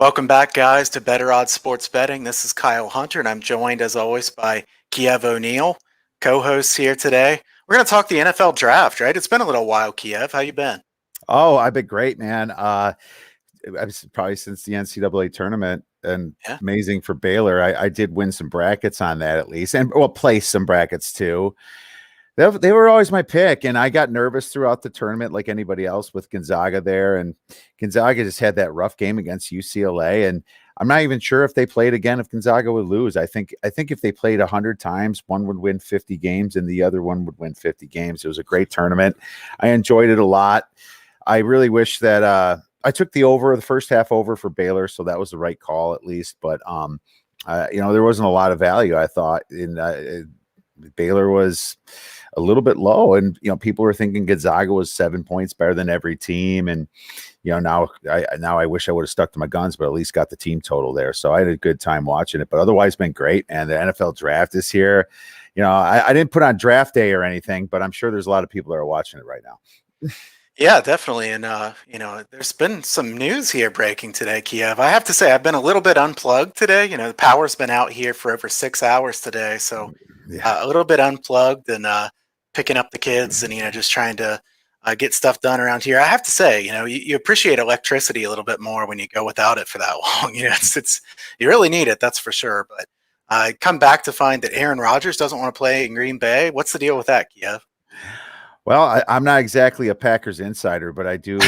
Welcome back, guys, to Better Odds Sports Betting. This is Kyle Hunter, and I'm joined, as always, by Kiev O'Neill, co-hosts here today. We're going to talk the NFL draft, right? It's been a little while, Kiev. How you been? Oh, I've been great, man. I was probably since the NCAA tournament, and Yeah. amazing for Baylor. I did win some brackets on that at least, and well, place some brackets too. They were always my pick, and I got nervous throughout the tournament like anybody else with Gonzaga there, and Gonzaga just had that rough game against UCLA, and I'm not even sure if they played again if Gonzaga would lose. I think if they played 100 times, one would win 50 games and the other one would win 50 games. It was a great tournament. I enjoyed it a lot. I really wish that I took the first half over for Baylor, so that was the right call at least. But there wasn't a lot of value. I thought Baylor was a little bit low, and people were thinking Gonzaga was 7 points better than every team, and now I wish I would have stuck to my guns, but at least got the team total there. So I had a good time watching it. But otherwise, been great. And the NFL draft is here. I didn't put on draft day or anything, but I'm sure there's a lot of people that are watching it right now. Yeah, definitely. And, there's been some news here breaking today, Kiev. I have to say, I've been a little bit unplugged today. The power's been out here for over 6 hours today. So Yeah. a little bit unplugged and picking up the kids and, just trying to get stuff done around here. I have to say, you appreciate electricity a little bit more when you go without it for that long. It's you really need it, that's for sure. But I come back to find that Aaron Rodgers doesn't want to play in Green Bay. What's the deal with that, Kiev? Well, I'm not exactly a Packers insider, but I do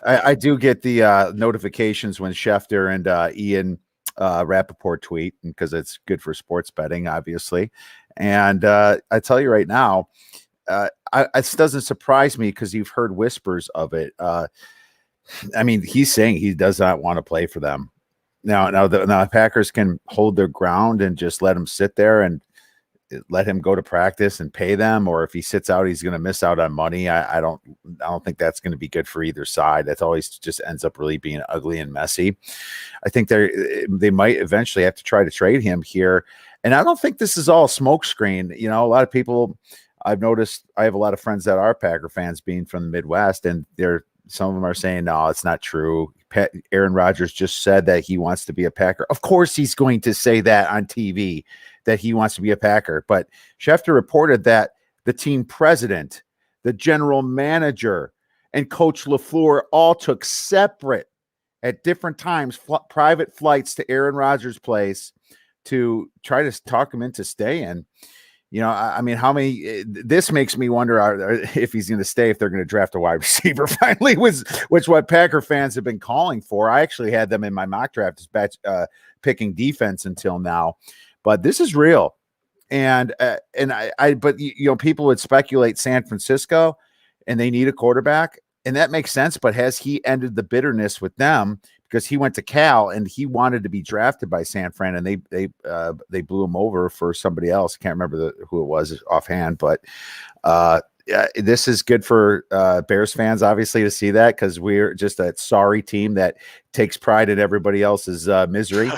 I do get the notifications when Schefter and Ian Rappaport tweet, because it's good for sports betting, obviously. And I tell you right now, it doesn't surprise me because you've heard whispers of it. I mean, he's saying he does not want to play for them. Now the Packers can hold their ground and just let him sit there and let him go to practice and pay them, or if he sits out, he's going to miss out on money. I don't think that's going to be good for either side. That always just ends up really being ugly and messy. I think they might eventually have to try to trade him here. And I don't think this is all smokescreen. A lot of people, I've noticed, I have a lot of friends that are Packer fans being from the Midwest, and some of them are saying, no, it's not true. Aaron Rodgers just said that he wants to be a Packer. Of course he's going to say that on TV, that he wants to be a Packer. But Schefter reported that the team president, the general manager, and Coach LaFleur all took separate, at different times, private flights to Aaron Rodgers' place to try to talk him into staying. I mean, this makes me wonder if he's going to stay, if they're going to draft a wide receiver finally, which what Packer fans have been calling for. I actually had them in my mock draft picking defense until now, but this is real. But people would speculate San Francisco and they need a quarterback, and that makes sense. But has he ended the bitterness with them? Because he went to Cal and he wanted to be drafted by San Fran, and they blew him over for somebody else. Can't remember who it was offhand, but this is good for Bears fans, obviously, to see that, because we're just a sorry team that takes pride in everybody else's misery,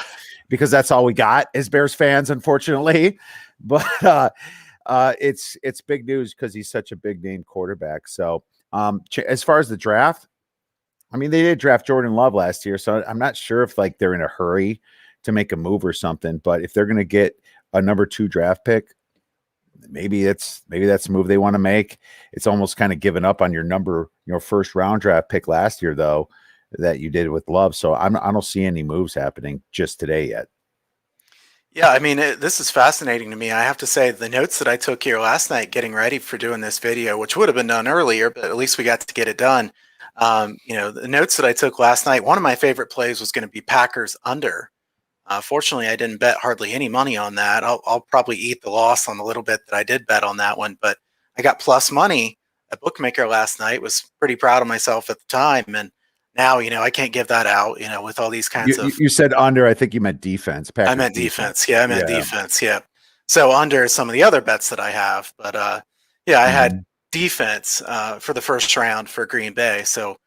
because that's all we got as Bears fans, unfortunately. But it's big news because he's such a big name quarterback. So as far as the draft, I mean, they did draft Jordan Love last year, so I'm not sure if they're in a hurry to make a move or something. But if they're going to get a number 2 draft pick, maybe that's the move they want to make. It's almost kind of giving up on your first round draft pick last year, though, that you did with Love. So I don't see any moves happening just today yet. Yeah, I mean, this is fascinating to me. I have to say, the notes that I took here last night getting ready for doing this video, which would have been done earlier, but at least we got to get it done. The notes that I took last night, one of my favorite plays was going to be Packers under. Fortunately, I didn't bet hardly any money on that. I'll probably eat the loss on the little bit that I did bet on that one, but I got plus money at Bookmaker last night. Was pretty proud of myself at the time, and now I can't give that out. With all these kinds of. You said under. I think you meant defense. I meant defense. Yeah, I meant defense. Yeah. So under some of the other bets that I have, but yeah, I had defense for the first round for Green Bay. So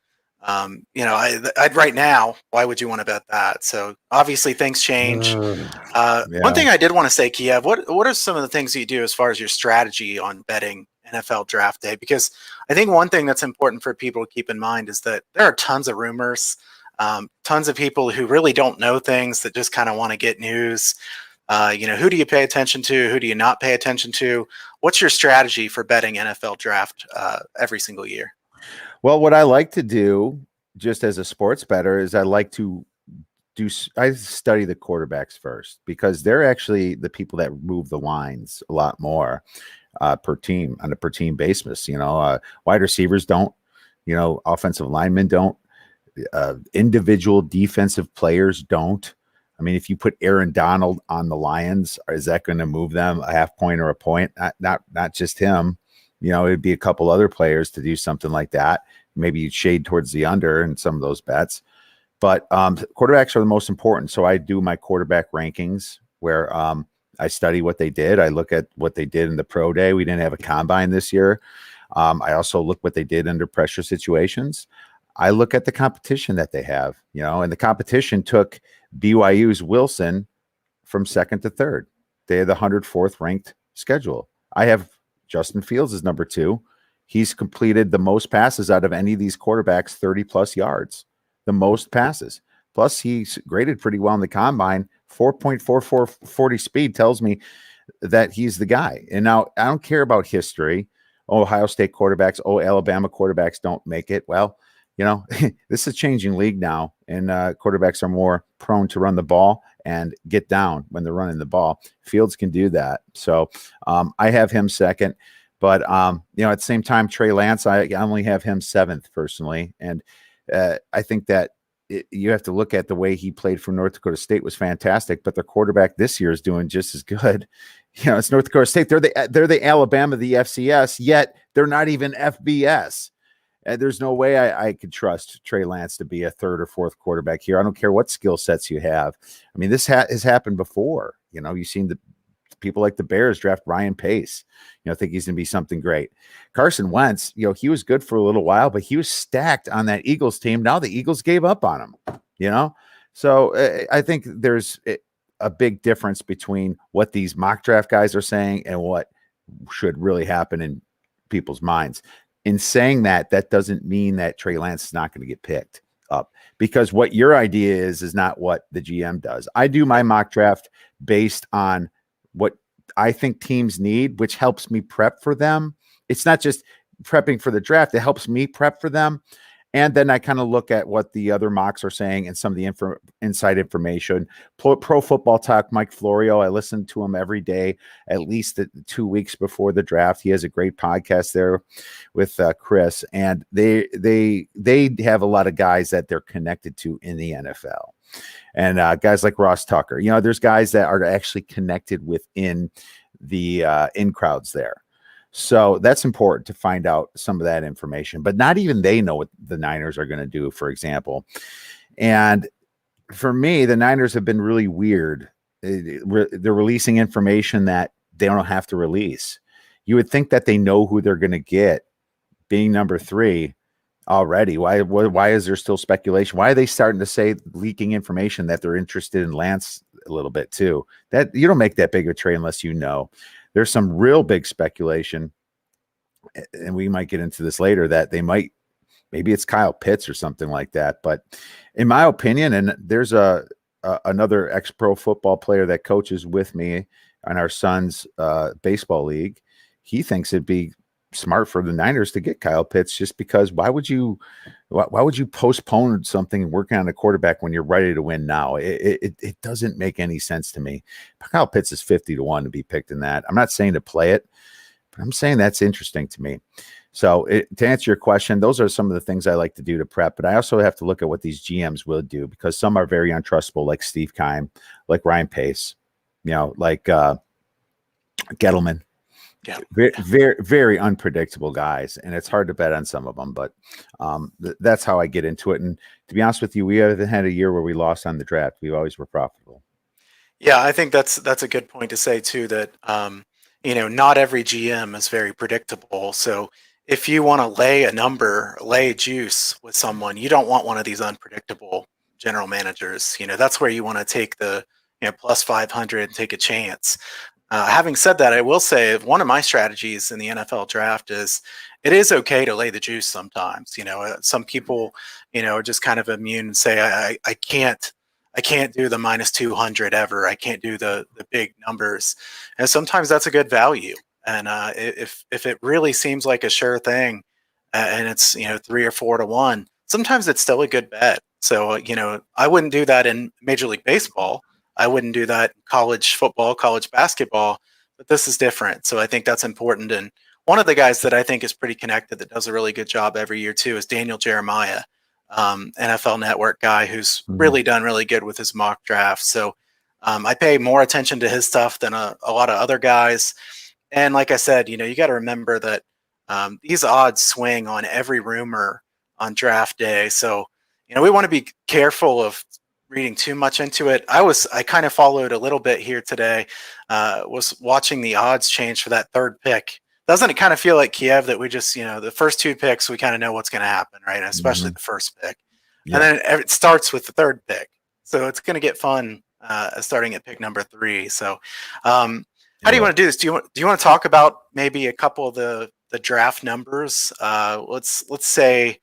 I'd right now, why would you want to bet that? So obviously things change. One thing I did want to say, Kiev, what are some of the things that you do as far as your strategy on betting NFL draft day? Because I think one thing that's important for people to keep in mind is that there are tons of rumors. Tons of people who really don't know things that just kind of want to get news. Who do you pay attention to? Who do you not pay attention to? What's your strategy for betting NFL draft every single year? Well, what I like to do just as a sports bettor is I like to I study the quarterbacks first because they're actually the people that move the lines a lot more per team on a per team basis. Wide receivers don't, offensive linemen don't, individual defensive players don't. I mean, if you put Aaron Donald on the Lions, is that going to move them a half point or a point? Not just him. It'd be a couple other players to do something like that. Maybe you'd shade towards the under in some of those bets. But quarterbacks are the most important. So I do my quarterback rankings where I study what they did. I look at what they did in the pro day. We didn't have a combine this year. I also look what they did under pressure situations. I look at the competition that they have, and the competition took BYU's Wilson from second to third. They had the 104th ranked schedule. I have Justin Fields as number 2. He's completed the most passes out of any of these quarterbacks, 30 plus yards, the most passes. Plus, he's graded pretty well in the combine. 4.4440 speed tells me that he's the guy. And now I don't care about history. Ohio State quarterbacks, Alabama quarterbacks don't make it. Well, this is a changing league now, and quarterbacks are more prone to run the ball and get down when they're running the ball. Fields can do that. So I have him second. But, at the same time, Trey Lance, I only have him 7th personally. And I think that you have to look at the way he played for North Dakota State was fantastic, but their quarterback this year is doing just as good. It's North Dakota State. They're the Alabama, the FCS, yet they're not even FBS. There's no way I could trust Trey Lance to be a 3rd or 4th quarterback here. I don't care what skill sets you have. I mean, this has happened before. You've seen the people like the Bears draft Ryan Pace. Think he's going to be something great. Carson Wentz, he was good for a little while, but he was stacked on that Eagles team. Now the Eagles gave up on him, So I think there's a big difference between what these mock draft guys are saying and what should really happen in people's minds. In saying that doesn't mean that Trey Lance is not going to get picked up, because what your idea is not what the GM does. I do my mock draft based on what I think teams need, which helps me prep for them. It's not just prepping for the draft. It helps me prep for them. And then I kind of look at what the other mocks are saying and some of the inside information. Pro Football Talk, Mike Florio, I listen to him every day, at least 2 weeks before the draft. He has a great podcast there with Chris, and they have a lot of guys that they're connected to in the NFL. And guys like Ross Tucker, there's guys that are actually connected within the in crowds there. So that's important to find out some of that information, but not even they know what the Niners are going to do, for example. And for me, the Niners have been really weird. They're releasing information that they don't have to release. You would think that they know who they're going to get being number 3 already. Why is there still speculation? Why are they starting to say, leaking information that they're interested in Lance a little bit too? That you don't make that big a trade unless you know. There's some real big speculation, and we might get into this later, that maybe it's Kyle Pitts or something like that. But in my opinion, and there's another ex-pro football player that coaches with me on our son's baseball league. He thinks it'd be smart for the Niners to get Kyle Pitts, just because why would you postpone something and working on a quarterback when you're ready to win now? It doesn't make any sense to me. Kyle Pitts is 50-1 to be picked in that. I'm not saying to play it, but I'm saying that's interesting to me. So to answer your question, those are some of the things I like to do to prep, but I also have to look at what these GMs will do, because some are very untrustable, like Steve Keim, like Ryan Pace, like Gettleman. Yeah. Very, very unpredictable guys, and it's hard to bet on some of them, but that's how I get into it. And to be honest with you, we haven't had a year where we lost on the draft. We always were profitable. Yeah, I think that's a good point to say too, that not every GM is very predictable. So if you want to lay juice with someone, you don't want one of these unpredictable general managers. That's where you want to take the plus 500 and take a chance. Having said that, I will say one of my strategies in the NFL draft is it is okay to lay the juice sometimes. Some people, are just kind of immune and say, I can't do the minus 200 ever. I can't do the big numbers. And sometimes that's a good value. And if it really seems like a sure thing, and it's 3 or 4 to 1, sometimes it's still a good bet. So I wouldn't do that in Major League Baseball. I wouldn't do that in college football, college basketball, but this is different. So I think that's important. And one of the guys that I think is pretty connected that does a really good job every year too is Daniel Jeremiah, NFL Network guy who's Mhm. really done really good with his mock draft. So I pay more attention to his stuff than a lot of other guys. And like I said, you got to remember that these odds swing on every rumor on draft day. So, we want to be careful of reading too much into it. I kind of followed a little bit here today, was watching the odds change for that third pick. Doesn't it kind of feel like Kiev that we just, the first two picks, we kind of know what's going to happen, right? And especially Mhm. the first pick. And Yeah. then it starts with the third pick. So it's going to get fun starting at pick number 3. So, It how do you will. want to do this? Do you want to talk about maybe a couple of the draft numbers? Let's say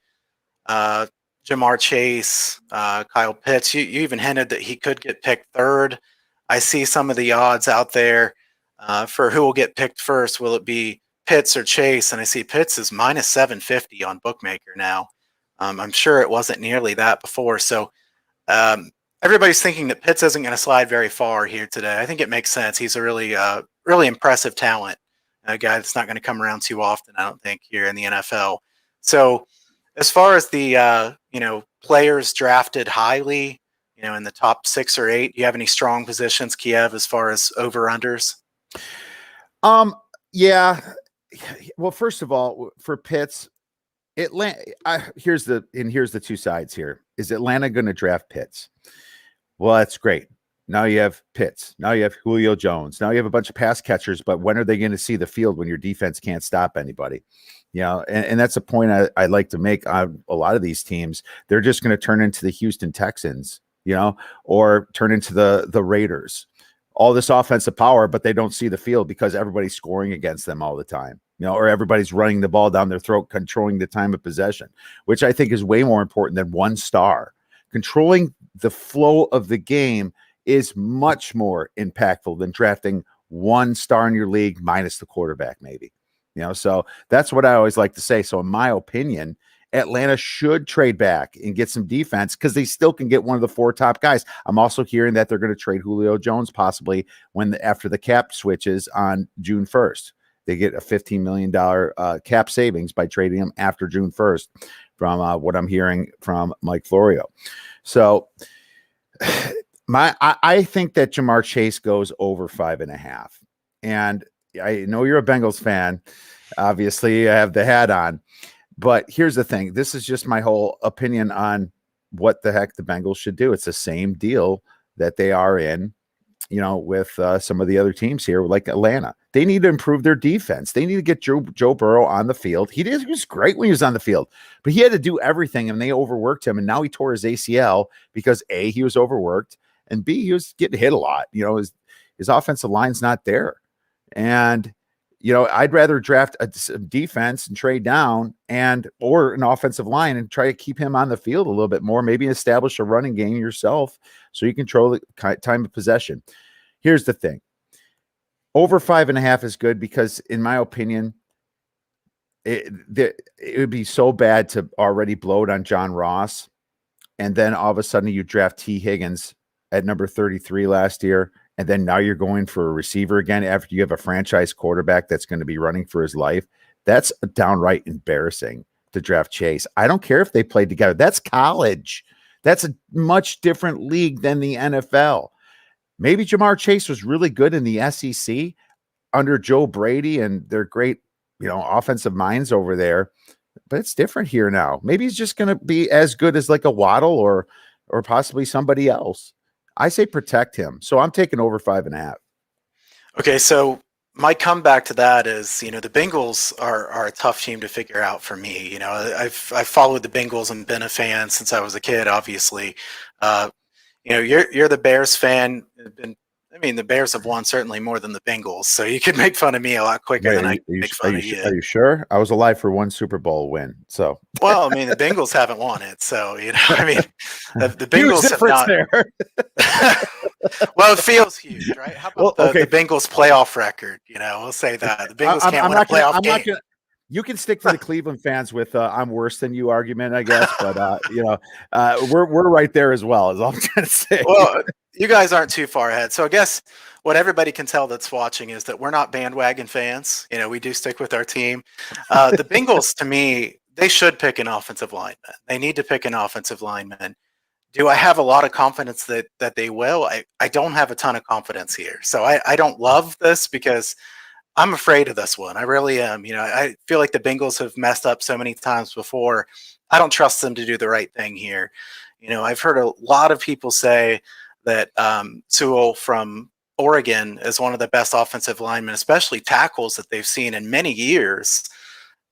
uh, Jamar Chase, Kyle Pitts. You even hinted that he could get picked third. I see some of the odds out there for who will get picked first. Will it be Pitts or Chase? And I see Pitts is minus 750 on Bookmaker now. I'm sure it wasn't nearly that before. So um, everybody's thinking that Pitts isn't going to slide very far here today. I think it makes sense. He's a really impressive talent, a guy that's not going to come around too often, I don't think, here in the NFL. So, as far as the players drafted highly, in the top 6 or 8, do you have any strong positions, Kiev, as far as over unders? Um, yeah. Well, first of all, for Pitts, Atlanta. Here's the two sides here. Is Atlanta going to draft Pitts? Well, that's great. Now you have Pitts. Now you have Julio Jones. Now you have a bunch of pass catchers. But when are they going to see the field when your defense can't stop anybody? And that's a point I like to make on a lot of these teams. They're just going to turn into the Houston Texans, or turn into the Raiders. All this offensive power, but they don't see the field because everybody's scoring against them all the time, or everybody's running the ball down their throat, controlling the time of possession, which I think is way more important than one star. Controlling the flow of the game is much more impactful than drafting one star in your league minus the quarterback, maybe. So that's what I always like to say. So in my opinion, Atlanta should trade back and get some defense because they still can get one of the 4 top guys. I'm also hearing that they're going to trade Julio Jones possibly after the cap switches on June 1st. They get a $15 million cap savings by trading him after June 1st from what I'm hearing from Mike Florio. So I think that Jamar Chase goes over 5.5. And I know you're a Bengals fan. Obviously, I have the hat on. But here's the thing. This is just my whole opinion on what the heck the Bengals should do. It's the same deal that they are in, with some of the other teams here, like Atlanta. They need to improve their defense. They need to get Joe Burrow on the field. He was great when he was on the field, but he had to do everything, and they overworked him. And now he tore his ACL because A, he was overworked, and B, he was getting hit a lot. His offensive line's not there. And I'd rather draft a defense and trade down or an offensive line and try to keep him on the field a little bit more, maybe establish a running game yourself so you control the time of possession. Here's the thing. Over 5.5 is good because, in my opinion, it would be so bad to already bloat on John Ross. And then all of a sudden you draft T. Higgins at number 33 last year. And then now you're going for a receiver again after you have a franchise quarterback that's going to be running for his life. That's downright embarrassing to draft Chase. I don't care if they played together. That's college. That's a much different league than the NFL. Maybe Jamar Chase was really good in the SEC under Joe Brady and their great, offensive minds over there. But it's different here now. Maybe he's just going to be as good as like a Waddle or possibly somebody else. I say protect him. So I'm taking over 5.5. Okay, so my comeback to that is, the Bengals are a tough team to figure out for me. I've followed the Bengals and been a fan since I was a kid. Obviously, you're the Bears fan. Been I mean, the Bears have won certainly more than the Bengals, so you could make fun of me a lot quicker Wait, than I can make fun of are you. you sure? I was alive for one Super Bowl win, so Well, I mean, the Bengals haven't won it, so I mean, the huge Bengals have difference not. there. Well, it feels huge, right? How about Well, the okay, Bengals playoff record? We'll say okay. that the Bengals can't I'm win a not gonna. playoff I'm not game. gonna. You can stick to the Cleveland fans with "I'm worse than you" argument, I guess. But we're right there as well. Is all I'm trying to say. Well, you guys aren't too far ahead. So I guess what everybody can tell that's watching is that we're not bandwagon fans. We do stick with our team. The Bengals, to me, they should pick an offensive lineman. They need to pick an offensive lineman. Do I have a lot of confidence that they will? I don't have a ton of confidence here. So I don't love this because I'm afraid of this one. I really am. I feel like the Bengals have messed up so many times before. I don't trust them to do the right thing here. I've heard a lot of people say that Sewell from Oregon is one of the best offensive linemen, especially tackles that they've seen in many years.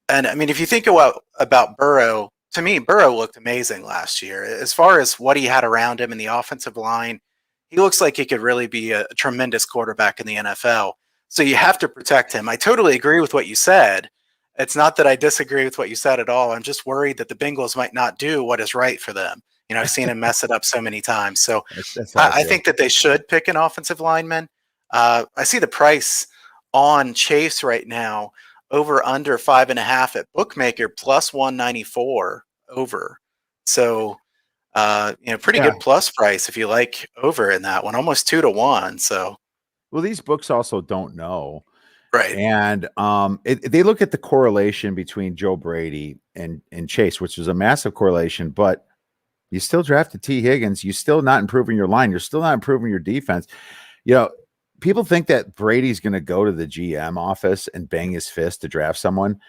And I mean, if you think about Burrow, to me, Burrow looked amazing last year. As far as what he had around him in the offensive line, he looks like he could really be a tremendous quarterback in the NFL. So you have to protect him. I totally agree with what you said. It's not that I disagree with what you said at all. I'm just worried that the Bengals might not do what is right for them. I've seen him mess it up so many times. So That's how I I feel. think that they should pick an offensive lineman. I see the price on Chase right now over under 5.5 at bookmaker plus 194 over. So pretty Yeah. good plus price if you like over in that one, almost 2 to 1. So Well, these books also don't know. right. And they look at the correlation between Joe Brady and Chase, which is a massive correlation, but you still drafted T. Higgins. You're still not improving your line. You're still not improving your defense. You know, people think that Brady's going to go to the GM office and bang his fist to draft someone.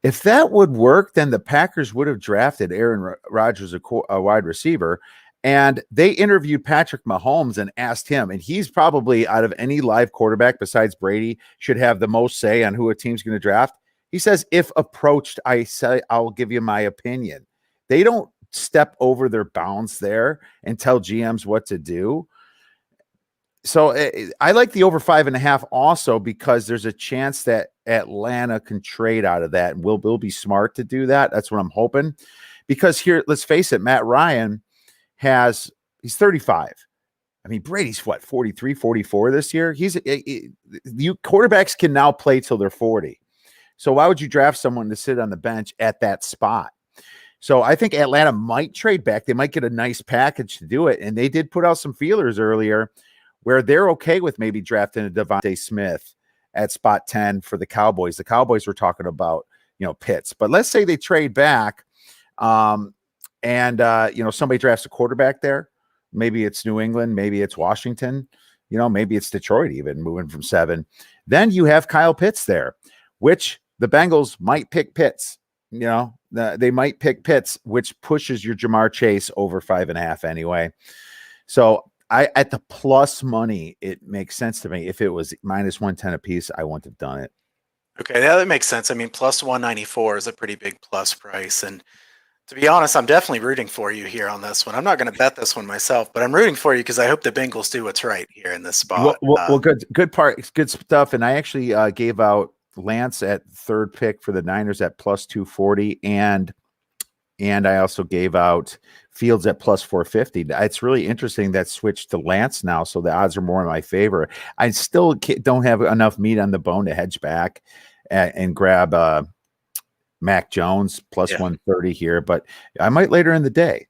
If that would work, then the Packers would have drafted Aaron Rodgers, a wide receiver, and they interviewed Patrick Mahomes and asked him, and he's probably out of any live quarterback besides Brady should have the most say on who a team's going to draft. He says, if approached, I say I'll give you my opinion. They don't step over their bounds there and tell GMs what to do. So I like the over 5.5 also because there's a chance that Atlanta can trade out of that, and we'll be smart to do that. That's what I'm hoping. Because here, let's face it, Matt Ryan he's 35. I mean, Brady's what, 43, 44 this year? You quarterbacks can now play till they're 40. So why would you draft someone to sit on the bench at that spot? So I think Atlanta might trade back. They might get a nice package to do it. And they did put out some feelers earlier where they're okay with maybe drafting a Devontae Smith at spot 10 for the Cowboys. The Cowboys were talking about, Pitts. But let's say they trade back and somebody drafts a quarterback there. Maybe it's New England. Maybe it's Washington. Maybe it's Detroit even moving from 7. Then you have Kyle Pitts there, which the Bengals might pick Pitts. They might pick Pitts, which pushes your Jamar Chase over 5.5 anyway. So at the plus money, it makes sense to me. If it was minus 110 a piece, I wouldn't have done it. Okay, yeah, that makes sense. I mean, plus 194 is a pretty big plus price. And to be honest, I'm definitely rooting for you here on this one. I'm not going to bet this one myself, but I'm rooting for you because I hope the Bengals do what's right here in this spot. Well, good stuff. And I actually gave out Lance at third pick for the Niners at plus 240, and I also gave out Fields at plus 450. It's really interesting that switched to Lance now, so the odds are more in my favor. I still don't have enough meat on the bone to hedge back and grab Mac Jones plus 130 here, but I might later in the day.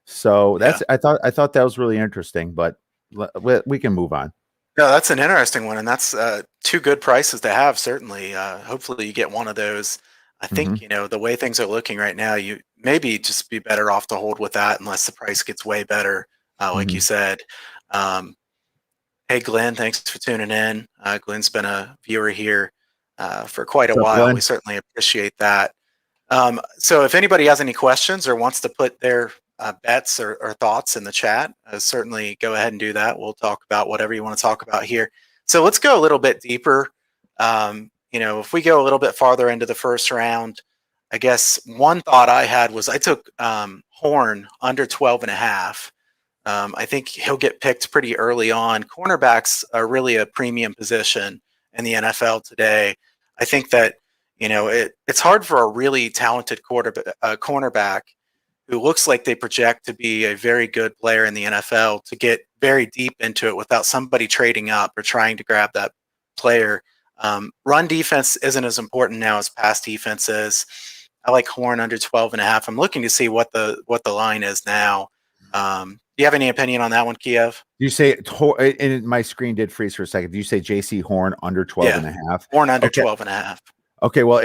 So I thought that was really interesting, but we can move on. No, that's an interesting one, and that's 2 good prices to have. Certainly, hopefully you get one of those. I think the way things are looking right now, you maybe just be better off to hold with that unless the price gets way better, like you said. Hey, Glenn, thanks for tuning in. Glenn's been a viewer here for quite a while. Glenn? We certainly appreciate that. So if anybody has any questions or wants to put their bets or thoughts in the chat, certainly go ahead and do that. We'll talk about whatever you want to talk about here. So let's go a little bit deeper. If we go a little bit farther into the first round, I guess one thought I had was I took Horn under 12.5. I think he'll get picked pretty early on. Cornerbacks are really a premium position in the NFL today. I think that it's hard for a really talented cornerback who looks like they project to be a very good player in the NFL to get very deep into it without somebody trading up or trying to grab that player. Run defense isn't as important now as pass defense is. I like Horn under 12 and a half. I'm looking to see what the line is now. Do you have any opinion on that one, Kiev? You say, and my screen did freeze for a second. Do you say JC Horn under 12 Yeah, and a half? Horn under Okay. 12 and a half. Okay, well,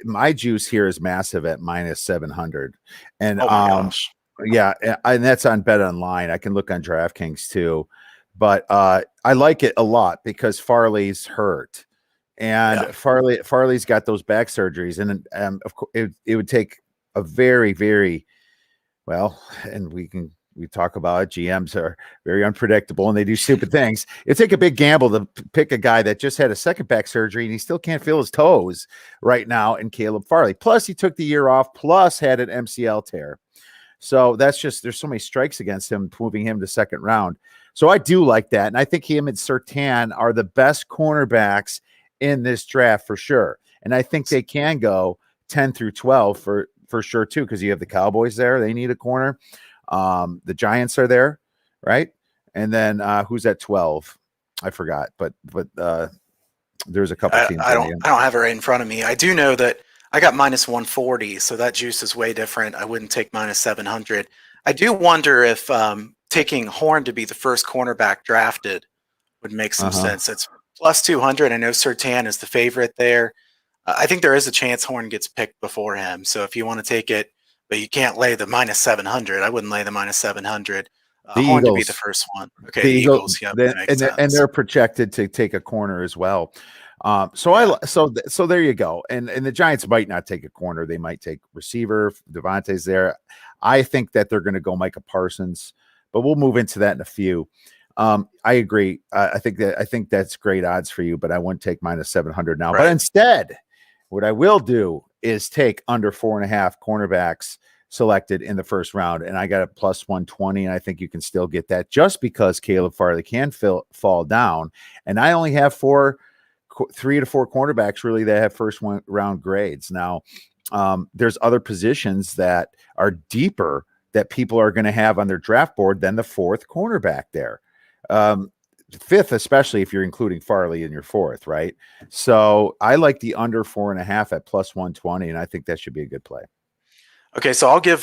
my juice here is massive at minus 700, and Oh my gosh. yeah, and that's on Bet Online. I can look on DraftKings too, but I like it a lot because Farley's hurt, and Yeah. Farley's got those back surgeries, and of course it would take a very, very well, and we talk about it. GMs are very unpredictable and they do stupid things. It'd take a big gamble to pick a guy that just had a second back surgery and he still can't feel his toes right now in Caleb Farley. Plus, he took the year off, plus had an MCL tear. So that's just, there's so many strikes against him, moving him to second round. So I do like that. And I think him and Surtain are the best cornerbacks in this draft for sure. And I think they can go 10 through 12 for sure too, because you have the Cowboys there. They need a corner. The Giants are there, right? And then who's at 12? I forgot, but there's a couple teams. I don't have it right in front of me. I do know that I got minus 140, so that juice is way different. I wouldn't take minus 700. I do wonder if taking Horn to be the first cornerback drafted would make some sense. It's plus 200. I know Surtain is the favorite there. I think there is a chance Horn gets picked before him. So if you want to take it, but you can't lay the minus 700. I wouldn't lay the minus 700. The Horn Eagles to be the first one. Okay, the Eagles. Yeah, and they're projected to take a corner as well. So there you go. And the Giants might not take a corner. They might take receiver. Devontae's there. I think that they're going to go Micah Parsons, but we'll move into that in a few. I agree. I think that's great odds for you, but I wouldn't take minus 700 now. Right. But instead, what I will do is take under 4.5 cornerbacks selected in the first round, and I got a plus 120, and I think you can still get that just because Caleb Farley can fall down, and I only have 3 to 4 cornerbacks really that have first round grades. Now, there's other positions that are deeper that people are going to have on their draft board than the 4th cornerback there. 5th, especially if you're including Farley in your 4th, right? So I like the under 4.5 at plus 120, and I think that should be a good play. Okay, so I'll give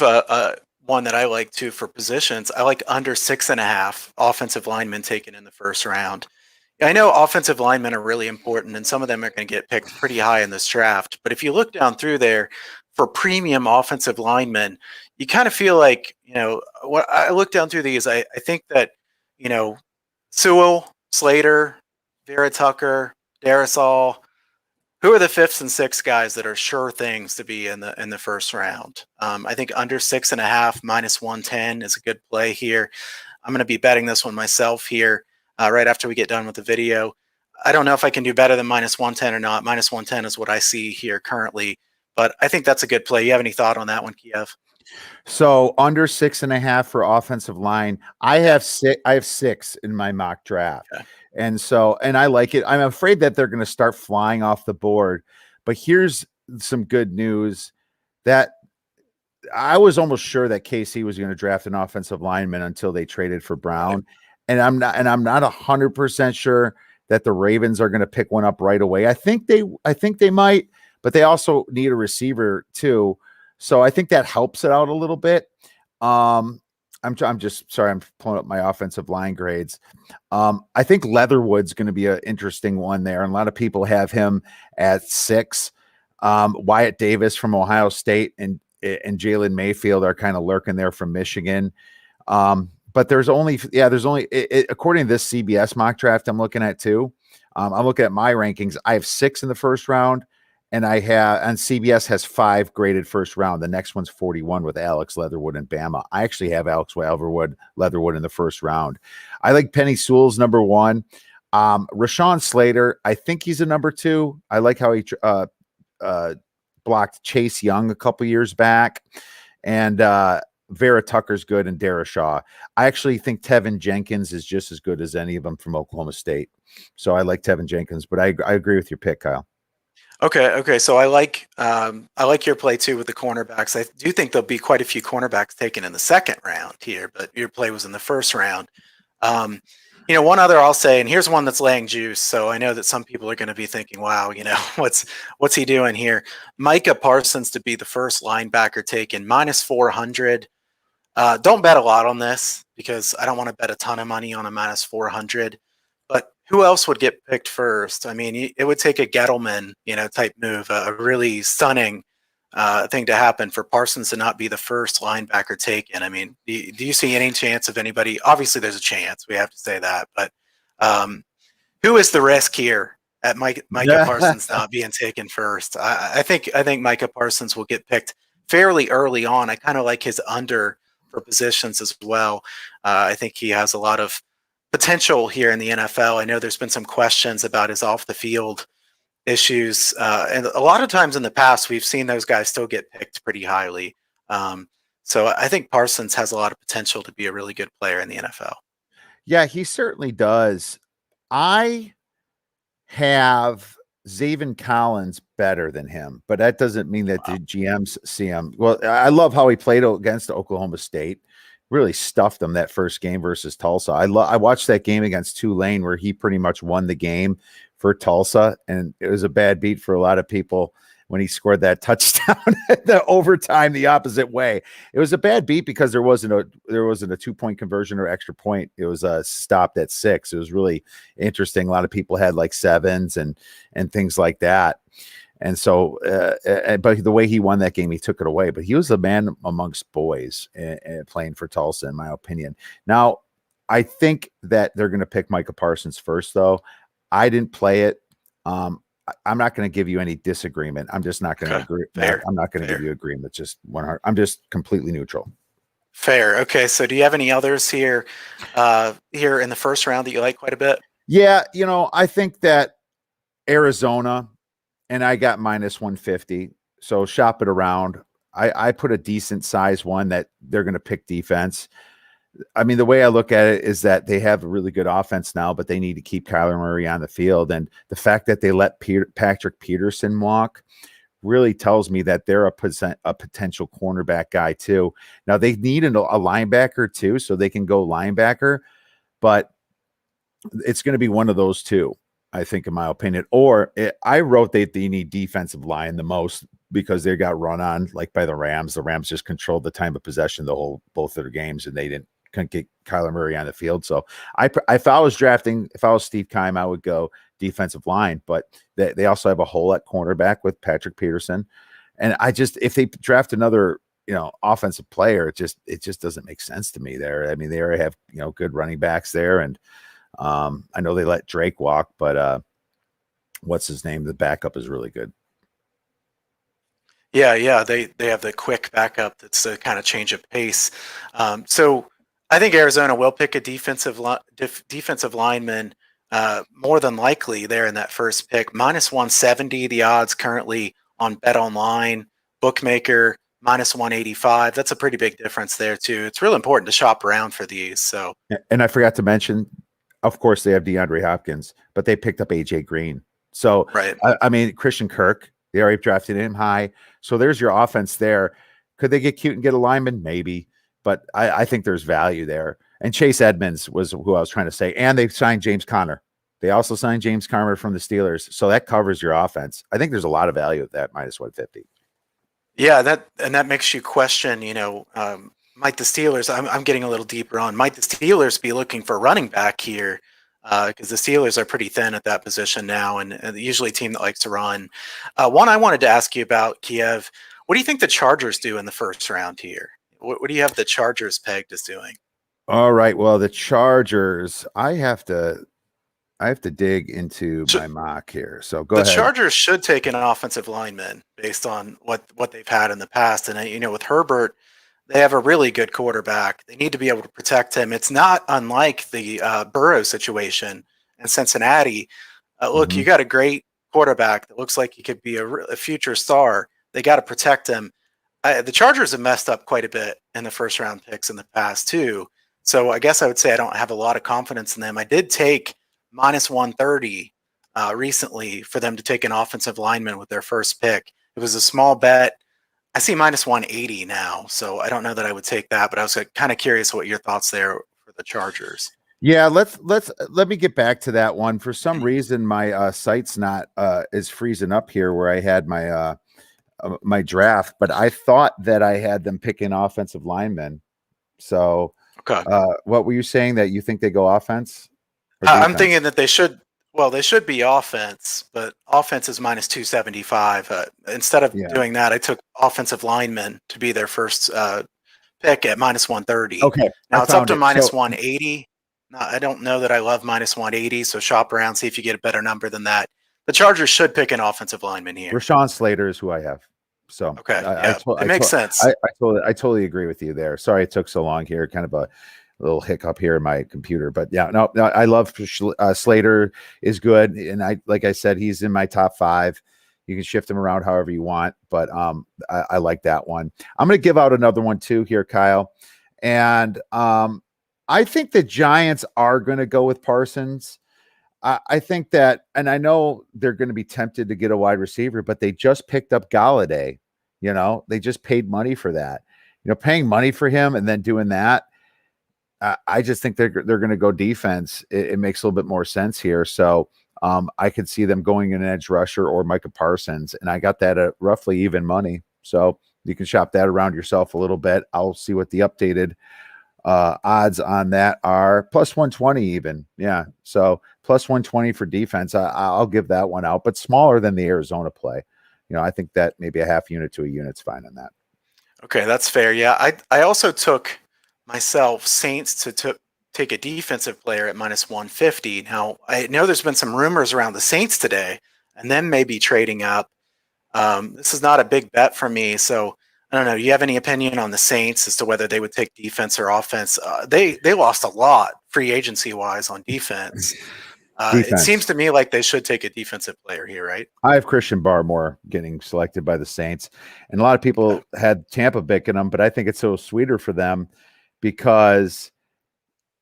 one that I like too for positions. I like under 6.5 offensive linemen taken in the first round. I know offensive linemen are really important, and some of them are going to get picked pretty high in this draft. But if you look down through there for premium offensive linemen, you kind of feel like, what I look down through these, I think that, Sewell, Slater, Vera Tucker, Darrisaw, who are the 5th and 6th guys that are sure things to be in the first round? I think under 6.5 minus 110 is a good play here. I'm going to be betting this one myself here right after we get done with the video. I don't know if I can do better than minus 110 or not. Minus 110 is what I see here currently, but I think that's a good play. You have any thought on that one, Kiev? So under 6.5 for offensive line, I have 6 in my mock draft. Okay. And I like it. I'm afraid that they're going to start flying off the board, but here's some good news that I was almost sure that KC was going to draft an offensive lineman until they traded for Brown. Right. And I'm not 100% sure that the Ravens are going to pick one up right away. I think they might, but they also need a receiver too. So I think that helps it out a little bit. I'm just sorry, I'm pulling up my offensive line grades. I think Leatherwood's going to be an interesting one there. And a lot of people have him at 6. Wyatt Davis from Ohio State and Jalen Mayfield are kind of lurking there from Michigan. But there's only according to this CBS mock draft I'm looking at too. I'm looking at my rankings. I have 6 in the first round. And CBS has 5 graded first round. The next one's 41 with Alex Leatherwood and Bama. I actually have Alex Leatherwood in the first round. I like Penny Sewell's number 1. Rashawn Slater, I think he's a number 2. I like how he blocked Chase Young a couple years back. And Vera Tucker's good and Dara Shaw. I actually think Tevin Jenkins is just as good as any of them from Oklahoma State. So I like Tevin Jenkins, but I agree with your pick, Kyle. Okay. So I like your play too with the cornerbacks. I do think there'll be quite a few cornerbacks taken in the second round here, but your play was in the first round. Um, one other I'll say, and here's one that's laying juice. So I know that some people are going to be thinking, "Wow, what's he doing here?" Micah Parsons to be the first linebacker taken -400. Don't bet a lot on this because I don't want to bet a ton of money on a -400. But who else would get picked first? I mean, it would take a Gettleman, type move, a really stunning thing to happen for Parsons to not be the first linebacker taken. I mean, do you see any chance of anybody? Obviously, there's a chance. We have to say that, but um, who is the risk here at Micah Parsons not being taken first? I think Micah Parsons will get picked fairly early on. I kind of like his under for positions as well. I think he has a lot of potential here in the NFL. I know there's been some questions about his off the field issues, and a lot of times in the past we've seen those guys still get picked pretty highly. So I think Parsons has a lot of potential to be a really good player in the NFL. Yeah, he certainly does. I have Zaven Collins better than him, but that doesn't mean that the GMs see him. Well, I love how he played against Oklahoma State. Really stuffed them that first game versus Tulsa. I watched that game against Tulane where he pretty much won the game for Tulsa, and it was a bad beat for a lot of people when he scored that touchdown at the overtime the opposite way. It was a bad beat because there wasn't a 2-point conversion or extra point. It was stopped at 6. It was really interesting. A lot of people had like 7s and things like that. And so, but the way he won that game, he took it away. But he was a man amongst boys playing for Tulsa, in my opinion. Now, I think that they're going to pick Micah Parsons first, though. I didn't play it. I'm not going to give you any disagreement. I'm just not going to agree. Fair. I'm not going to give you agreement. Just 100. I'm just completely neutral. Fair. Okay. So do you have any others here in the first round that you like quite a bit? Yeah. I think that Arizona, and I got -150. So shop it around. I put a decent size one that they're going to pick defense. I mean, the way I look at it is that they have a really good offense now, but they need to keep Kyler Murray on the field. And the fact that they let Patrick Peterson walk really tells me that they're a potential cornerback guy too. Now they need a linebacker too, so they can go linebacker, but it's going to be one of those two, I think, in my opinion. Or I wrote that they need defensive line the most because they got run on like by the Rams. The Rams just controlled the time of possession both of their games, and they couldn't get Kyler Murray on the field. So if I was Steve Keim, I would go defensive line, but they also have a hole at cornerback with Patrick Peterson. And if they draft another, offensive player, it just doesn't make sense to me there. I mean, they already have, good running backs there. And I know they let Drake walk, but what's his name? The backup is really good. Yeah. They have the quick backup that's a kind of change of pace. So I think Arizona will pick a defensive lineman more than likely there in that first pick. -170 the odds currently on Bet Online, Bookmaker -185. That's a pretty big difference there too. It's really important to shop around for these. So, and I forgot to mention, of course, they have DeAndre Hopkins, but they picked up AJ Green. So, right. I mean, Christian Kirk, they already drafted him high. So there's your offense there. Could they get cute and get a lineman? Maybe. But I think there's value there. And Chase Edmonds was who I was trying to say. And they signed James Conner. They also signed James Conner from the Steelers. So that covers your offense. I think there's a lot of value at that -150. Yeah, that makes you question, might the Steelers, I'm getting a little deeper on, might the Steelers be looking for running back here? Because the Steelers are pretty thin at that position now, and usually a team that likes to run. One I wanted to ask you about, Kiev, what do you think the Chargers do in the first round here? What do you have the Chargers pegged as doing? All right. Well, the Chargers, I have to dig into my mock here. So go ahead. The Chargers should take an offensive lineman based on what they've had in the past. And, with Herbert, they have a really good quarterback. They need to be able to protect him. It's not unlike the Burrow situation in Cincinnati. Look, you got a great quarterback that looks like he could be a future star. They got to protect him. The Chargers have messed up quite a bit in the first round picks in the past too. So I guess I would say I don't have a lot of confidence in them. I did take minus 130 recently for them to take an offensive lineman with their first pick. It was a small bet. I see minus 180 now, so I don't know that I would take that, but I was kind of curious what your thoughts there for the Chargers. Yeah, let me get back to that one. For some reason, my site's not is freezing up here where I had my draft, but I thought that I had them picking offensive linemen. So, Okay. what were you saying, that you think they go offense or I'm defense? thinking that they should. Well, they should be offense, but offense is minus 275. Instead of Yeah. doing that, I took offensive linemen to be their first pick at minus 130. Okay, I Now it's up found to it. So minus 180. Now, I don't know that I love minus 180, so shop around, see if you get a better number than that. The Chargers should pick an offensive lineman here. Rashawn Slater is who I have. So Okay, yeah, it makes sense. I totally agree with you there. Sorry it took so long here. Kind of a little hiccup here in my computer, but yeah, no, I love Slater is good, and like I said, he's in my top 5. You can shift him around however you want, but I like that one. I'm going to give out another one too here, Kyle, and I think the Giants are going to go with Parsons. I think that, and I know they're going to be tempted to get a wide receiver, but they just picked up Galladay. They just paid money for that. Paying money for him and then doing that. I just think they're going to go defense. It makes a little bit more sense here. So I could see them going in an edge rusher or Micah Parsons, and I got that at roughly even money. So you can shop that around yourself a little bit. I'll see what the updated odds on that are. Plus 120 even. Yeah. So plus 120 for defense. I'll give that one out, but smaller than the Arizona play. I think that maybe a half unit to a unit's fine on that. Okay, that's fair. Yeah, I also took myself Saints to take a defensive player at minus 150. Now, I know there's been some rumors around the Saints today and then maybe trading up. This is not a big bet for me, so I don't know. Do you have any opinion on the Saints as to whether they would take defense or offense? They lost a lot free agency wise on defense. It seems Defense. to me like they should take a defensive player here, right? I have Christian Barmore getting selected by the Saints, and a lot of Okay. people had Tampa picking them, but I think it's so sweeter for them because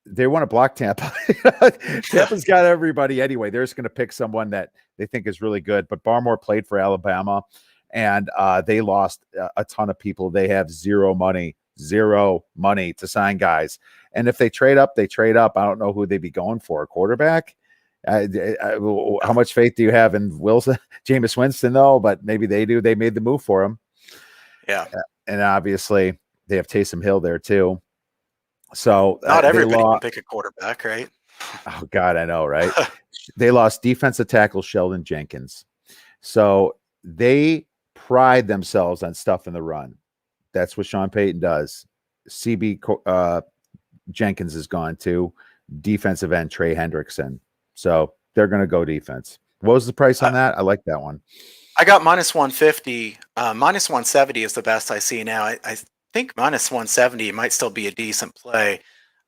they want to block Tampa. Tampa's got everybody anyway. They're just going to pick someone that they think is really good. But Barmore played for Alabama, and they lost a ton of people. They have zero money to sign guys. And if they trade up, they trade up. I don't know who they'd be going for. A quarterback? How much faith do you have in Wilson, Jameis Winston, though? But maybe they do. They made the move for him. Yeah. And obviously, they have Taysom Hill there, too. So Not they everybody can lost. pick a quarterback, right? Oh, God, I know, right? They lost defensive tackle Sheldon Jenkins. So they pride themselves on stuff in the run. That's what Sean Payton does. CB Jenkins is gone too. Defensive end Trey Hendrickson. So they're going to go defense. What was the price on that? I like that one. I got minus 150. Minus 170 is the best I see now. I think minus 170 might still be a decent play.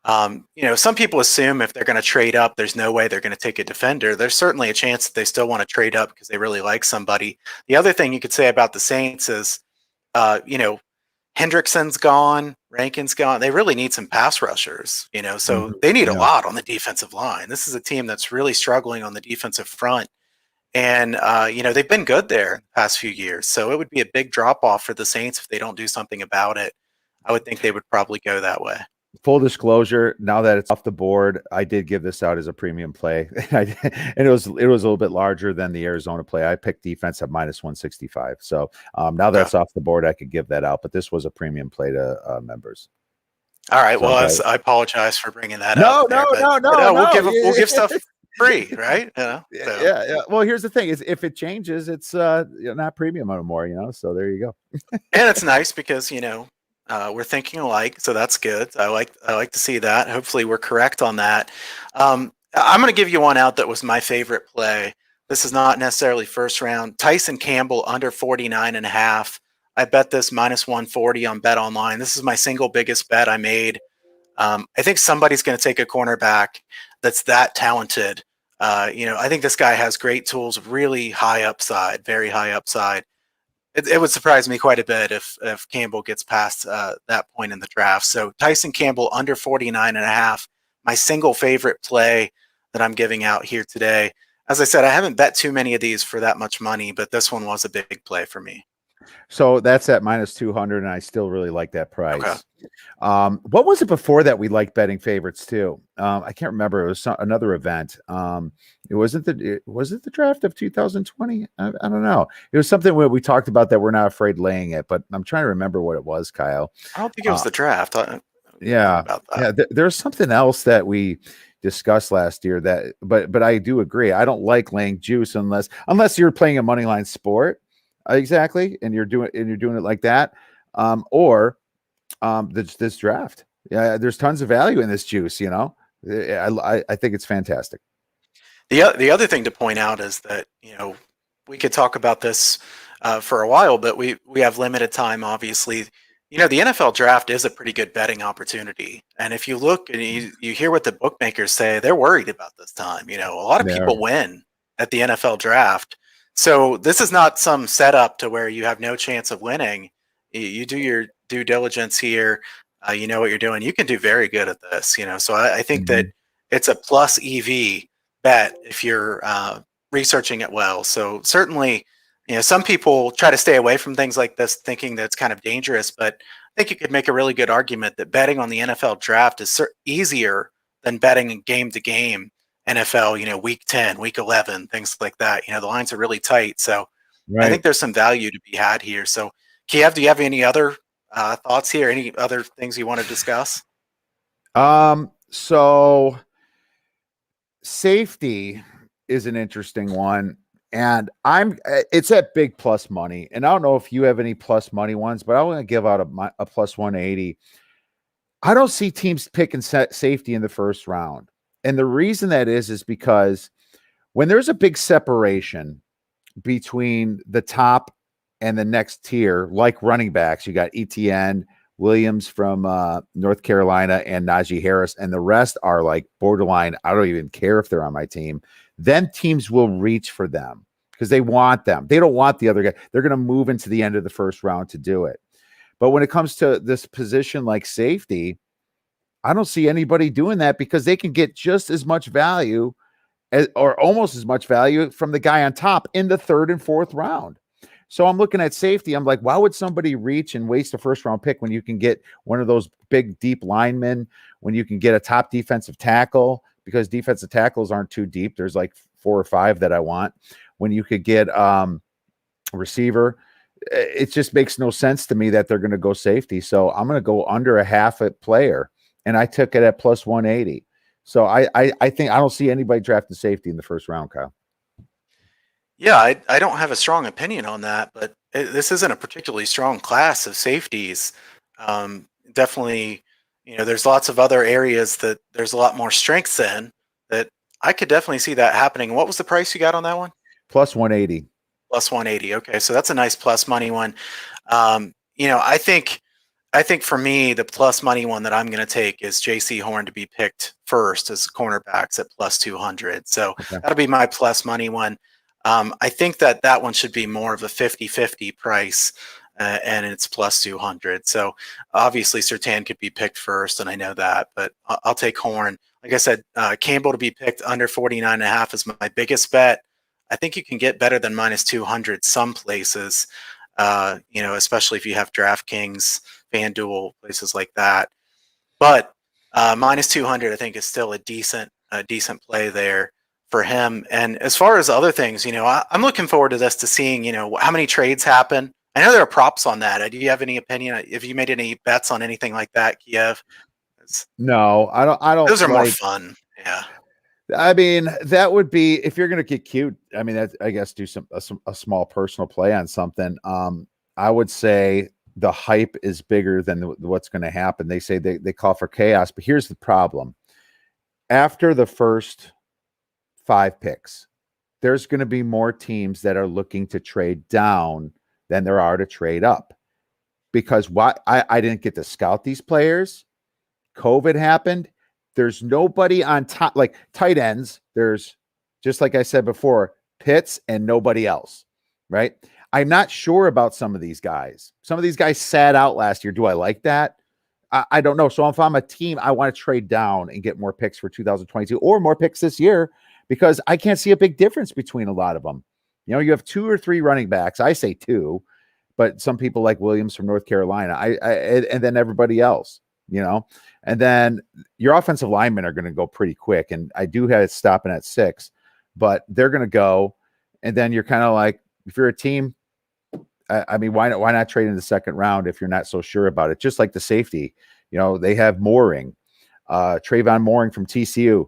Some people assume if they're going to trade up, there's no way they're going to take a defender. There's certainly a chance that they still want to trade up because they really like somebody. The other thing you could say about the Saints is, Hendrickson's gone, Rankin's gone. They really need some pass rushers, so they need a Yeah. lot on the defensive line. This is a team that's really struggling on the defensive front. And, they've been good there the past few years. So it would be a big drop off for the Saints if they don't do something about it. I would think they would probably go that way. Full disclosure, now that it's off the board, I did give this out as a premium play. And it was a little bit larger than the Arizona play. I picked defense at minus 165. So now that's off the board, I could give that out. But this was a premium play to members. All right. So, well, I apologize for bringing that no, up. no. We'll give stuff free, right? Yeah. Well, here's the thing: is if it changes, it's not premium anymore. So there you go. And it's nice because we're thinking alike, so that's good. I like to see that. Hopefully, we're correct on that. I'm going to give you one out that was my favorite play. This is not necessarily first round. Tyson Campbell under 49.5. I bet this minus 140 on Bet Online. This is my single biggest bet I made. I think somebody's going to take a cornerback that's that talented. I think this guy has great tools, really high upside, very high upside. it would surprise me quite a bit if Campbell gets past that point in the draft. So Tyson Campbell under 49.5, my single favorite play that I'm giving out here today. As I said, I haven't bet too many of these for that much money, but this one was a big play for me. So that's at -200, and I still really like that Okay. price. What was it before that we liked betting favorites too? I can't remember. It was another event. Was it the draft of 2020? I don't know. It was something where we talked about that we're not afraid laying it, but I'm trying to remember what it was, Kyle. I don't think it Uh, was the draft. yeah, About that. yeah. There's something else that we discussed last year but I do agree. I don't like laying juice unless you're playing a money line sport, exactly, and you're doing it like that, or this draft. Yeah, there's tons of value in this juice. I think it's fantastic. The other thing to point out is that we could talk about this for a while, but we have limited time. Obviously, the NFL draft is a pretty good betting opportunity, and if you look and you hear what the bookmakers say, they're worried about this time. A lot of There. people win at the NFL draft, so this is not some setup to where you have no chance of winning. You do your due diligence here. You know what you're doing. You can do very good at this. So I think that Mhm. it's a plus EV bet if you're researching it well. So certainly, some people try to stay away from things like this, thinking that it's kind of dangerous. But I think you could make a really good argument that betting on the NFL draft is easier than betting game to game NFL. Week 10, week 11, things like that. The lines are really tight. So I Right. think there's some value to be had here. So Kiev, do you have any other thoughts here? Any other things you want to discuss? So safety is an interesting one. And it's at big plus money. And I don't know if you have any plus money ones, but I want to give out a plus 180. I don't see teams picking safety in the first round. And the reason that is because when there's a big separation between the top and the next tier, like running backs, you got ETN, Williams from North Carolina, and Najee Harris, and the rest are like borderline. I don't even care if they're on my team. Then teams will reach for them because they want them. They don't want the other guy. They're going to move into the end of the first round to do it. But when it comes to this position like safety, I don't see anybody doing that because they can get just as much value or almost as much value from the guy on top in the third and fourth round. So I'm looking at safety. I'm like, why would somebody reach and waste a first round pick when you can get one of those big, deep linemen, when you can get a top defensive tackle, because defensive tackles aren't too deep. There's like 4 or 5 that I want. When you could get a receiver, it just makes no sense to me that they're going to go safety. So I'm going to go under a half a player, and I took it at plus 180. So I think I don't see anybody drafting safety in the first round, Kyle. Yeah, I don't have a strong opinion on that, but this isn't a particularly strong class of safeties. Definitely, there's lots of other areas that there's a lot more strengths in that I could definitely see that happening. What was the price you got on that one? Plus 180. Plus 180. Okay, so that's a nice plus money one. I think for me, the plus money one that I'm going to take is J.C. Horn to be picked first as cornerbacks at plus 200. So Okay. that'll be my plus money one. I think that one should be more of a 50-50 price, and it's plus 200. So obviously, Sertan could be picked first, and I know that, but I'll take Horn. Like I said, Campbell to be picked under 49.5 is my biggest bet. I think you can get better than minus 200 some places, especially if you have DraftKings, FanDuel, places like that. But minus 200, I think, is still a decent play there for him. And as far as other things, I'm looking forward to this, to seeing, how many trades happen. I know there are props on that. Do you have any opinion? If you made any bets on anything like that, Kiev? No, I don't Those are more like. fun. Yeah. I mean, that would be if you're going to get cute. I mean, that I guess do a small personal play on something. I would say the hype is bigger than what's going to happen. They say they call for chaos, but here's the problem: after the first 5 picks, there's going to be more teams that are looking to trade down than there are to trade up. Because why I didn't get to scout these players. COVID happened. There's nobody on top, like tight ends. There's, just like I said before, Pitts and nobody else, right? I'm not sure about some of these guys. Some of these guys sat out last year. Do I like that? I don't know. So if I'm a team, I want to trade down and get more picks for 2022 or more picks this year because I can't see a big difference between a lot of them. You know, you have 2 or 3 running backs. I say 2, but some people like Williams from North Carolina. And then everybody else, you know, and then your offensive linemen are going to go pretty quick. And I do have it stopping at 6, but they're going to go. And then you're kind of like, if you're a team, I mean, why not trade in the second round if you're not so sure about it? Just like the safety, you know, they have Mooring, Trayvon Mooring from TCU.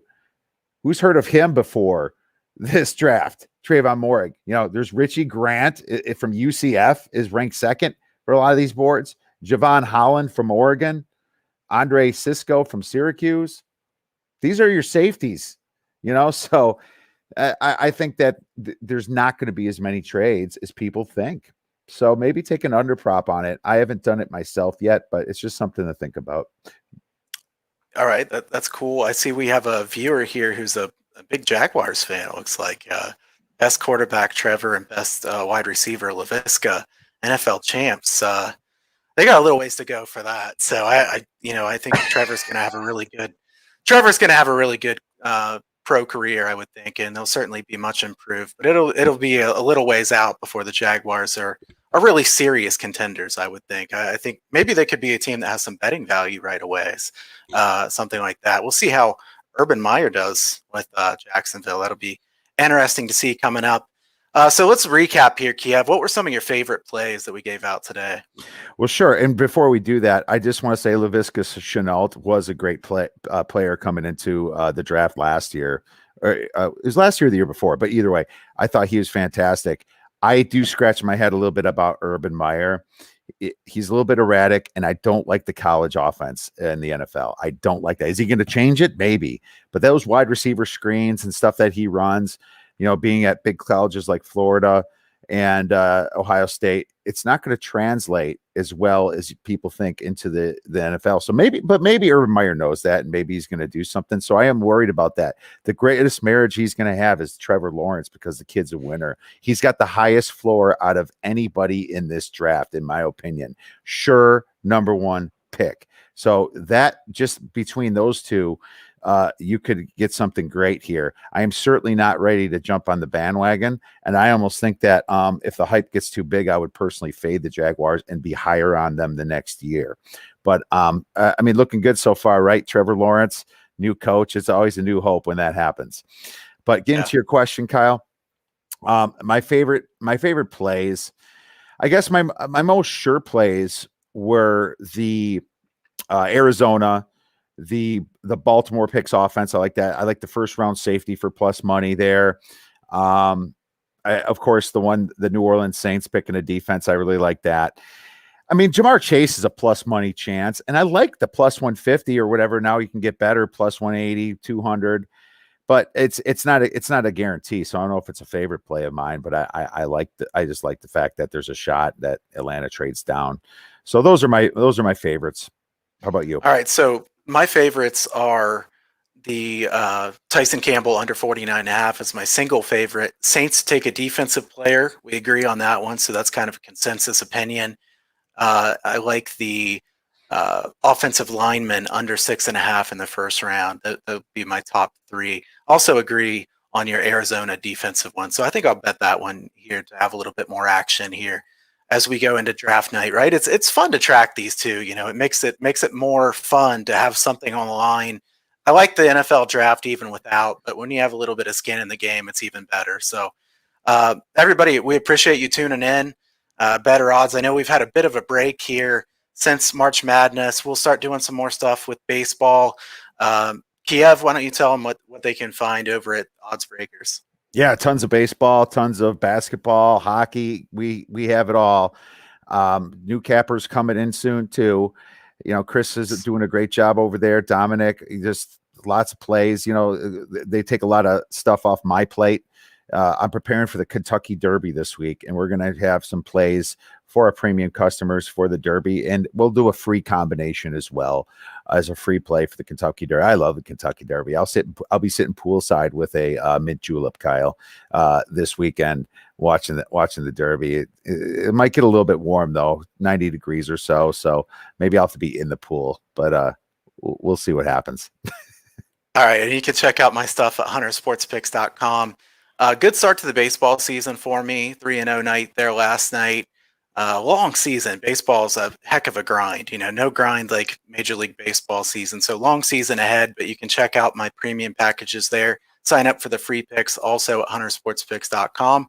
Who's heard of him before this draft? Trayvon Mooring. You know, there's Richie Grant from UCF is ranked second for a lot of these boards. Javon Holland from Oregon, Andre Cisco from Syracuse. These are your safeties, you know, so I think that there's not going to be as many trades as people think. So maybe take an under prop on it. I haven't done it myself yet, but it's just something to think about. All right, that's cool. I see we have a viewer here who's a big Jaguars fan. It looks like best quarterback Trevor and best wide receiver Laviska, NFL champs. They got a little ways to go for that. So I think Trevor's going to have a really good pro career, I would think, and they'll certainly be much improved. But it'll be a little ways out before the Jaguars are really serious contenders, I would think. I think maybe they could be a team that has some betting value right away, something like that. We'll see how Urban Meyer does with Jacksonville. That'll be interesting to see coming up. So let's recap here, Kiev. What were some of your favorite plays that we gave out today? Well, sure. And before we do that, I just want to say Laviska Shenault was a great player coming into the draft last year. It was last year or the year before, but either way, I thought he was fantastic. I do scratch my head a little bit about Urban Meyer. He's a little bit erratic, and I don't like the college offense in the NFL. I don't like that. Is he going to change it? Maybe. But those wide receiver screens and stuff that he runs, you know, being at big colleges like Florida and Ohio State, it's not going to translate as well as people think into the NFL. So maybe Urban Meyer knows that, and maybe he's going to do something. So I am worried about that. The greatest marriage he's going to have is Trevor Lawrence because the kid's a winner. He's got the highest floor out of anybody in this draft, in my opinion. Sure, number 1 pick. So that just between those two, you could get something great here. I am certainly not ready to jump on the bandwagon, and I almost think that if the hype gets too big, I would personally fade the Jaguars and be higher on them the next year. But I mean, looking good so far, right? Trevor Lawrence, new coach. It's always a new hope when that happens. But getting to your question, Kyle, my favorite plays, I guess my most sure plays were the Arizona, the Baltimore picks offense. I like that. I like the first round safety for plus money there. Of course, the New Orleans Saints picking a defense. I really like that. I mean, Jamar Chase is a plus money chance, and I like the plus 150 or whatever. Now you can get better, plus 180, 200, but it's not a guarantee. So I don't know if it's a favorite play of mine, but I just like the fact that there's a shot that Atlanta trades down. So those are my favorites. How about you? All right, so my favorites are the Tyson Campbell under 49.5 is my single favorite. Saints take a defensive player. We agree on that one, so that's kind of a consensus opinion. I like the offensive lineman under 6.5 in the first round. That would be my top 3. Also agree on your Arizona defensive one. So I think I'll bet that one here to have a little bit more action here as we go into draft night, right? It's fun to track these two. You know, it makes it more fun to have something on the line. I like the NFL draft even without, but when you have a little bit of skin in the game, it's even better. So everybody, we appreciate you tuning in. Better odds. I know we've had a bit of a break here since March Madness. We'll start doing some more stuff with baseball. Kiev, why don't you tell them what they can find over at Odds Breakers? Yeah, tons of baseball, tons of basketball, hockey. We have it all. New cappers coming in soon too. You know, Chris is doing a great job over there. Dominic, just lots of plays. You know, they take a lot of stuff off my plate. I'm preparing for the Kentucky Derby this week, and we're going to have some plays for our premium customers for the Derby, and we'll do a free combination as well as a free play for the Kentucky Derby. I love the Kentucky Derby. I'll be sitting poolside with a mint julep, Kyle, this weekend watching the Derby. It might get a little bit warm though, 90 degrees or so. So maybe I'll have to be in the pool, but we'll see what happens. All right, and you can check out my stuff at huntersportspicks.com. Good start to the baseball season for me. 3-0 night there last night. Long season. Baseball's a heck of a grind. No grind like Major League Baseball season. So long season ahead, but you can check out my premium packages there. Sign up for the free picks also at huntersportspicks.com.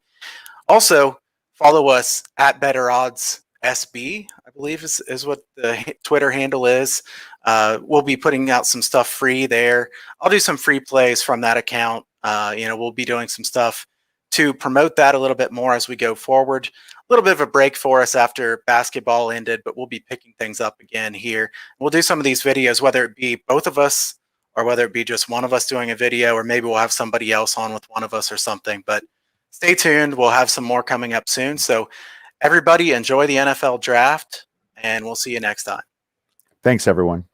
Also, follow us at Better Odds SB, I believe is what the Twitter handle is. We'll be putting out some stuff free there. I'll do some free plays from that account. We'll be doing some stuff to promote that a little bit more as we go forward. A little bit of a break for us after basketball ended, but we'll be picking things up again here. We'll do some of these videos, whether it be both of us or whether it be just one of us doing a video, or maybe we'll have somebody else on with one of us or something. But stay tuned. We'll have some more coming up soon. So everybody enjoy the NFL draft, and we'll see you next time. Thanks, everyone.